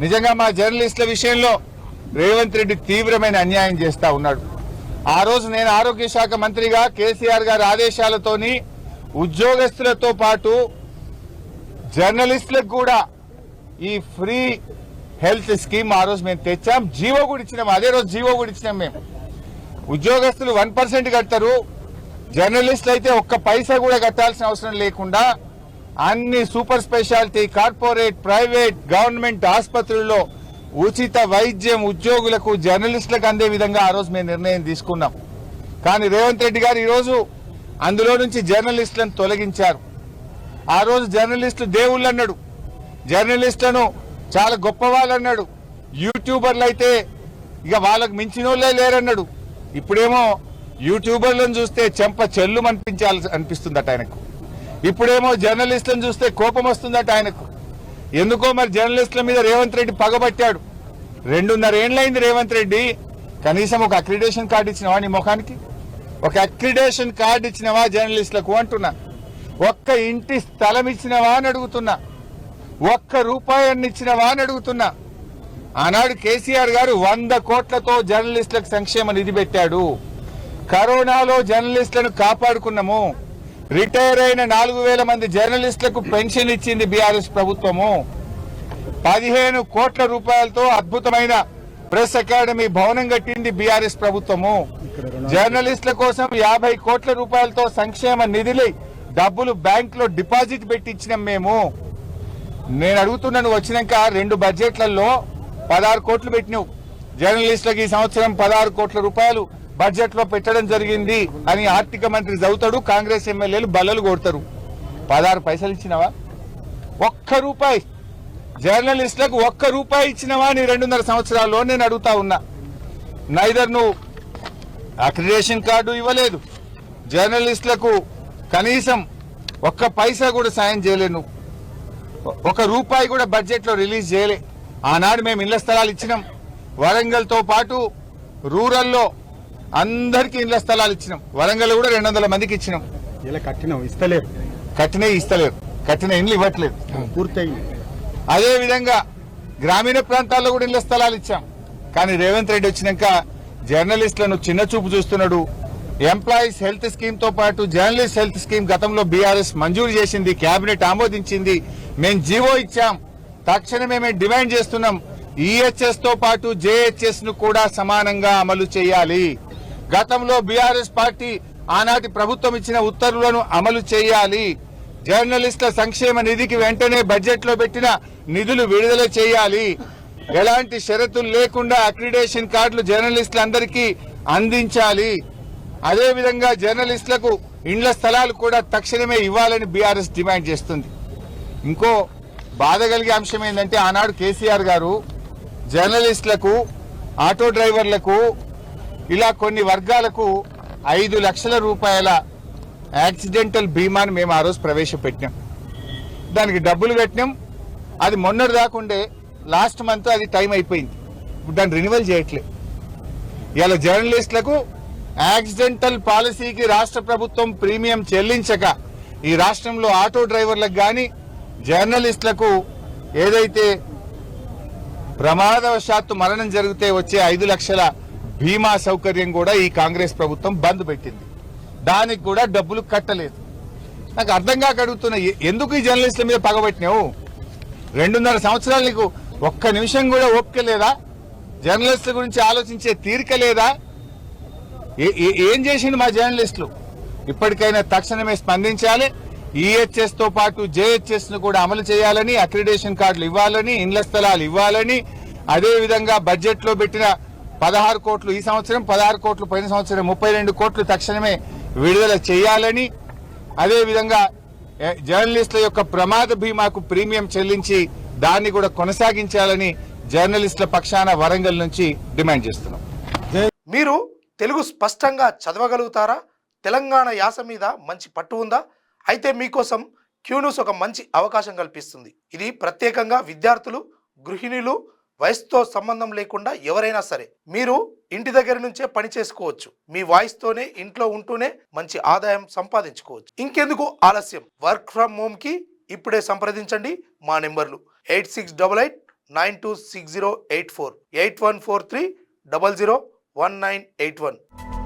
నిజంగా మా జర్నలిస్టుల విషయంలో రేవంత్ రెడ్డి తీవ్రమైన అన్యాయం చేస్తా ఉన్నాడు. ఆ రోజు నేను ఆరోగ్య శాఖ మంత్రిగా కేసీఆర్ గారి ఆదేశాలతోని ఉద్యోగస్తులతో పాటు జర్నలిస్టులకు కూడా ఈ ఫ్రీ హెల్త్ స్కీమ్ ఆ రోజు మేము తెచ్చాం, జీవో కూడా ఇచ్చినాం. అదే రోజు జీవో కూడా ఇచ్చినాం. మేము ఉద్యోగస్తులు 1% కడతారు, జర్నలిస్టులు అయితే ఒక్క పైసా కూడా కట్టాల్సిన అవసరం లేకుండా అన్ని super speciality, corporate, private, government ఆసుపత్రుల్లో ఉచిత వైద్యం ఉద్యోగులకు జర్నలిస్టులకు అందే విధంగా ఆ రోజు మేము నిర్ణయం తీసుకున్నాం. కానీ రేవంత్ రెడ్డి గారు ఈరోజు అందులో నుంచి జర్నలిస్టులను తొలగించారు. ఆ రోజు జర్నలిస్టులు దేవుళ్ళు అన్నాడు, జర్నలిస్టులను చాలా గొప్పవాళ్ళు అన్నాడు, యూట్యూబర్లు అయితే ఇక వాళ్ళకు మించిన వాళ్ళే లేరన్నాడు. ఇప్పుడేమో యూట్యూబర్లను చూస్తే చెంప చెల్లు అనిపిస్తుందట ఆయనకు. ఇప్పుడేమో జర్నలిస్టులను చూస్తే కోపం వస్తుందట ఆయనకు. ఎందుకో మరి జర్నలిస్టుల మీద రేవంత్ రెడ్డి పగబట్టాడు. 2.5 ఏళ్లైంది రేవంత్ రెడ్డి, కనీసం ఒక అక్రిడేషన్ కార్డు ఇచ్చినవా నీ ముఖానికి? ఒక అక్రిడేషన్ కార్డు ఇచ్చినవా జర్నలిస్టులకు అంటున్నా? ఒక్క ఇంటి స్థలం ఇచ్చినవా అని అడుగుతున్నా? ఒక్క రూపాయన్ని ఇచ్చినవా అని అడుగుతున్నా? ఆనాడు కేసీఆర్ గారు 100 కోట్లతో జర్నలిస్టులకు సంక్షేమ నిధి పెట్టాడు. కరోనాలో జర్నలిస్టులను కాపాడుకున్నాము. రిటైర్ అయిన 4,000 మంది జర్నలిస్టులకు పెన్షన్ ఇచ్చింది బీఆర్ఎస్ ప్రభుత్వము. 15 కోట్ల రూపాయలతో అద్భుతమైన ప్రెస్ అకాడమీ భవనం కట్టింది బీఆర్ఎస్ ప్రభుత్వము. జర్నలిస్టుల కోసం 50 కోట్ల రూపాయలతో సంక్షేమ నిధులు డబ్బులు బ్యాంక్ లో డిపాజిట్ పెట్టి ఇచ్చినాం మేము. నేను అడుగుతున్నాను, వచ్చినాక 2 బడ్జెట్లలో 16 కోట్లు పెట్టినావు జర్నలిస్టులకు. ఈ సంవత్సరం 16 కోట్ల రూపాయలు బడ్జెట్ లో పెట్టడం జరిగింది అని ఆర్థిక మంత్రి చదువుతాడు, కాంగ్రెస్ ఎమ్మెల్యేలు బల్లలు కొడతారు. 16 పైసలు ఇచ్చినవా? ఒక్క రూపాయి జర్నలిస్టులకు ఒక్క రూపాయి ఇచ్చినవా నీ 2.5 సంవత్సరాల్లో? నేను అడుగుతా ఉన్నా. నైదర్ నువ్వు అక్రిడేషన్ కార్డు ఇవ్వలేదు, జర్నలిస్టులకు కనీసం ఒక్క పైసా కూడా సాయం చేయలేను, ఒక రూపాయి కూడా బడ్జెట్ లో రిలీజ్ చేయలే. ఆనాడు మేము ఇళ్ల స్థలాలు ఇచ్చినాం. వరంగల్ తో పాటు రూరల్లో అందరికీ ఇళ్ల స్థలాలు ఇచ్చినాం. వరంగల్ కూడా 200 మందికి ఇచ్చినాం. ఇలా ఇస్తలేరు, కట్టిన ఇండ్లు ఇవ్వట్లేదు, పూర్తయింది. అదే విధంగా గ్రామీణ ప్రాంతాల్లో కూడా ఇళ్ల స్థలాలు ఇచ్చాం. కానీ రేవంత్ రెడ్డి వచ్చినాక జర్నలిస్టులను చిన్న చూపు చూస్తున్నాడు. ఎంప్లాయీస్ హెల్త్ స్కీమ్ తో పాటు జర్నలిస్ట్ హెల్త్ స్కీమ్ గతంలో బీఆర్ఎస్ మంజూరు చేసింది, కేబినెట్ ఆమోదించింది, మేము జీవో ఇచ్చాం. తక్షణమే మేము డిమాండ్ చేస్తున్నాం, ఈహెచ్ఎస్ తో పాటు జేహెచ్ఎస్ ను కూడా సమానంగా అమలు చేయాలి. గతంలో బీఆర్ఎస్ పార్టీ ఆనాటి ప్రభుత్వం ఇచ్చిన ఉత్తర్వులను అమలు చేయాలి. జర్నలిస్టుల సంక్షేమ నిధికి వెంటనే బడ్జెట్ లో పెట్టిన నిధులు విడుదల చేయాలి. ఎలాంటి షరతులు లేకుండా అక్రిడేషన్ కార్డులు జర్నలిస్టులందరికీ అందించాలి. అదేవిధంగా జర్నలిస్టులకు ఇండ్ల స్థలాలు కూడా తక్షణమే ఇవ్వాలని బీఆర్ఎస్ డిమాండ్ చేస్తుంది. ఇంకో బాధ కలిగే అంశం ఏంటంటే, ఆనాడు కేసీఆర్ గారు జర్నలిస్టులకు, ఆటో డ్రైవర్లకు, ఇలా కొన్ని వర్గాలకు 5 లక్షల రూపాయల యాక్సిడెంటల్ బీమాను మేము ఆ రోజు ప్రవేశపెట్టినాం. దానికి డబ్బులు కట్టినాం. అది మొన్నటి దాకుండే, లాస్ట్ మంత్ అది టైం అయిపోయింది. దాన్ని రెన్యువల్ చేయట్లేదు. ఇలా జర్నలిస్టులకు యాక్సిడెంటల్ పాలసీకి రాష్ట్ర ప్రభుత్వం ప్రీమియం చెల్లించక ఈ రాష్ట్రంలో ఆటో డ్రైవర్లకు గాని జర్నలిస్టులకు ఏదైతే ప్రమాదవశాత్తు మరణం జరిగితే వచ్చే 5 లక్షల బీమా సౌకర్యం కూడా ఈ కాంగ్రెస్ ప్రభుత్వం బంద్ పెట్టింది. దానికి కూడా డబ్బులు కట్టలేదు. నాకు అర్థం కాక అడుగుతున్నా, ఎందుకు ఈ జర్నలిస్టుల మీద పగబట్టినావు? 2.5 సంవత్సరాలు నీకు ఒక్క నిమిషం కూడా ఓపిక లేదా? జర్నలిస్టుల గురించి ఆలోచించే తీరిక లేదా? ఏం చేసిండు మా జర్నలిస్టులు? ఇప్పటికైనా తక్షణమే స్పందించాలి. ఈహెచ్ఎస్ తో పాటు జేహెచ్ఎస్ ను కూడా అమలు చేయాలని, అక్రిడేషన్ కార్డులు ఇవ్వాలని, ఇండ్ల స్థలాలు ఇవ్వాలని, అదేవిధంగా బడ్జెట్ లో పెట్టిన 16 కోట్లు ఈ సంవత్సరం, 16 కోట్లు పోయిన సంవత్సరం, 32 కోట్లు తక్షణమే విడుదల చేయాలని, అదేవిధంగా జర్నలిస్టుల యొక్క ప్రమాద బీమాకు ప్రీమియం చెల్లించి దాన్ని కూడా కొనసాగించాలని జర్నలిస్టుల పక్షాన వరంగల్ నుంచి డిమాండ్ చేస్తున్నాం. మీరు తెలుగు స్పష్టంగా చదవగలుగుతారా? తెలంగాణ యాస మీద మంచి పట్టు ఉందా? అయితే మీకోసం క్యూన్యూస్ ఒక మంచి అవకాశం కల్పిస్తుంది. ఇది ప్రత్యేకంగా విద్యార్థులు, గృహిణులు, వయసుతో సంబంధం లేకుండా ఎవరైనా సరే మీరు ఇంటి దగ్గర నుంచే పని చేసుకోవచ్చు. మీ వాయిస్తోనే ఇంట్లో ఉంటూనే మంచి ఆదాయం సంపాదించుకోవచ్చు. ఇంకెందుకు ఆలస్యం? వర్క్ ఫ్రమ్ హోమ్ కి ఇప్పుడే సంప్రదించండి. మా నెంబర్లు 8688 926084 8143 001981.